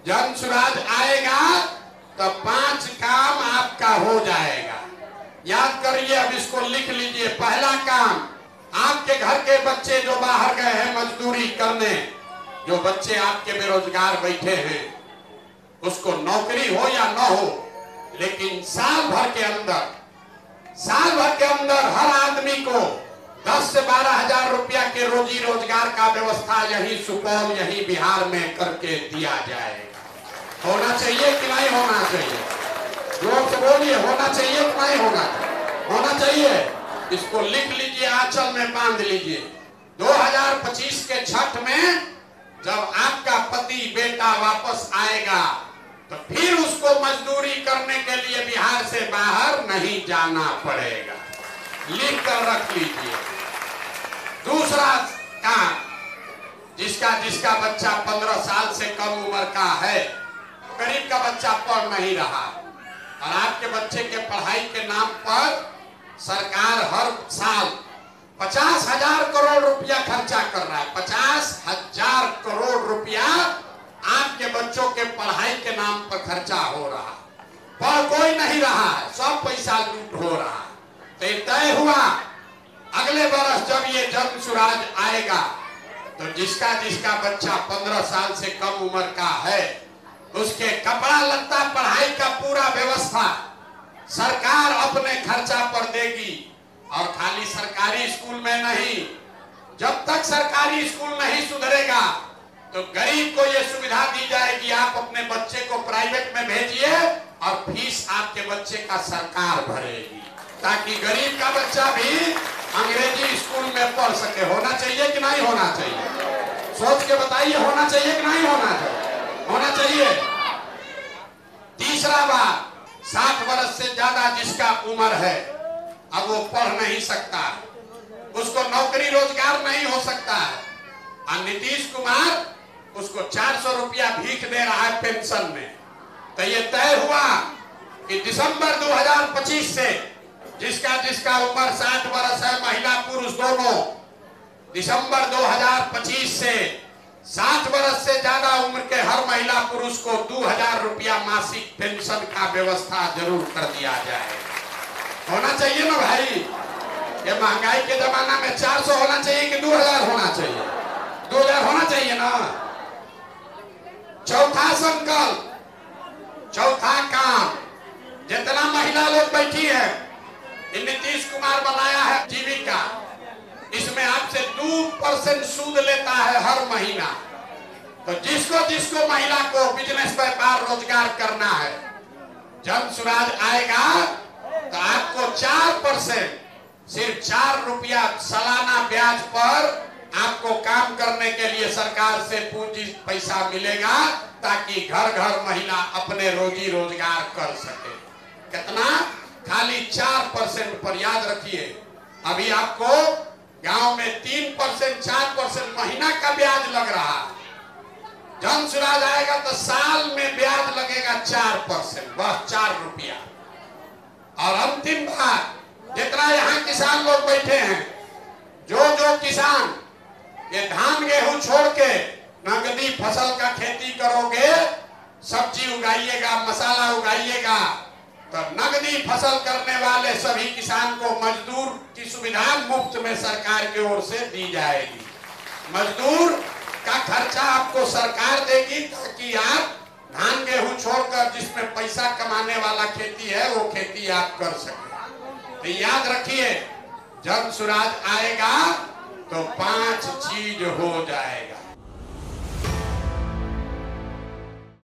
जन सुराज आएगा तो 5 काम आपका हो जाएगा। याद करिए, अब इसको लिख लीजिए। पहला काम, आपके घर के बच्चे जो बाहर गए हैं मजदूरी करने, जो बच्चे आपके बेरोजगार बैठे हैं, उसको नौकरी हो या न हो, लेकिन साल भर के अंदर हर आदमी को 10 से 12 हजार रुपया के रोजी रोजगार का व्यवस्था यही सुपौल, यही बिहार में करके दिया जाएगा। होना चाहिए कि नहीं होना चाहिए? जोर से बोलिए, होना चाहिए कि नहीं होना चाहिए? होना चाहिए। इसको लिख लीजिए, आंचल में बांध लीजिए। 2025 के छठ में जब आपका पति बेटा वापस आएगा तो फिर उसको मजदूरी करने के लिए बिहार से बाहर नहीं जाना पड़ेगा। लिख कर रख लीजिए। दूसरा काम, जिसका बच्चा 15 साल से कम उम्र का है, गरीब का बच्चा पढ़ नहीं रहा और आपके बच्चे के पढ़ाई के नाम पर सरकार हर साल 50,000 करोड़ रुपया खर्चा कर रहा है। 50,000 करोड़ रुपया आपके बच्चों के पढ़ाई के नाम पर खर्चा हो रहा है। पढ़ कोई नहीं रहा है, सब पैसा लूट हो रहा है। तो तय हुआ अगले बरस जब ये जन सुराज आएगा तो जिसका बच्चा 15 साल से कम उम्र का है, उसके कपड़ा लत्ता पढ़ाई का पूरा व्यवस्था सरकार अपने खर्चा पर देगी। और खाली सरकारी स्कूल में नहीं, जब तक सरकारी स्कूल नहीं सुधरेगा तो गरीब को यह सुविधा दी जाएगी, आप अपने बच्चे को प्राइवेट में भेजिए और फीस आपके बच्चे का सरकार भरेगी, ताकि गरीब का बच्चा भी अंग्रेजी स्कूल में पढ़ सके। होना चाहिए कि नहीं होना चाहिए? सोच के बताइए, होना चाहिए कि नहीं होना चाहिए? होना चाहिए। तीसरा बात, 60 वर्ष से ज्यादा जिसका उम्र है, अब वो पढ़ नहीं सकता, उसको नौकरी रोजगार नहीं हो सकता है, और नीतीश कुमार उसको 400 रुपया भीख दे रहा है पेंशन में। तो ये तय हुआ कि दिसंबर 2025 से जिसका उम्र 60 वर्ष है, महिला पुरुष दोनों, दिसंबर 2025 से 60 वर्ष से ज्यादा उम्र के हर महिला पुरुष को 2000 रुपया मासिक पेंशन का व्यवस्था जरूर कर दिया जाए। होना चाहिए ना भाई? ये महंगाई के जमाना में 400 होना चाहिए कि 2000 होना चाहिए? 2000 होना चाहिए ना। चौथा संकल्प, चौथा काम, जितना महिला लोग बैठी है, नीतीश कुमार बनाया है जीविका, इसमें आपसे 2% सूद लेता है हर महीना। तो जिसको महिला को बिजनेस व्यापार रोजगार करना है, जन सुराज आएगा तो आपको 4%, सिर्फ 4 रुपया सालाना ब्याज पर आपको काम करने के लिए सरकार से पूंजी पैसा मिलेगा, ताकि घर घर महिला अपने रोजी रोजगार कर सके। कितना? खाली 4% पर। याद रखिए, अभी आपको गांव में 3%, 4% महीना का ब्याज लग रहा है। जन सुराज आएगा तो साल में ब्याज लगेगा 4%, बस 4 रुपया। और अंतिम बात, जितना यहाँ किसान लोग बैठे हैं, जो किसान ये धान गेहूं छोड़ के नगदी फसल का खेती करोगे, सब्जी उगाइएगा, मसाला उगाइएगा, तो नगदी फसल करने वाले सभी किसान को मजदूर की सुविधा मुफ्त में सरकार की ओर से दी जाएगी। मजदूर का खर्चा आपको सरकार देगी, ताकि आप धान गेहूं छोड़कर जिसमें पैसा कमाने वाला खेती है, वो खेती आप कर सके। तो याद रखिए, जब सुराज आएगा तो 5 चीज हो जाएगा।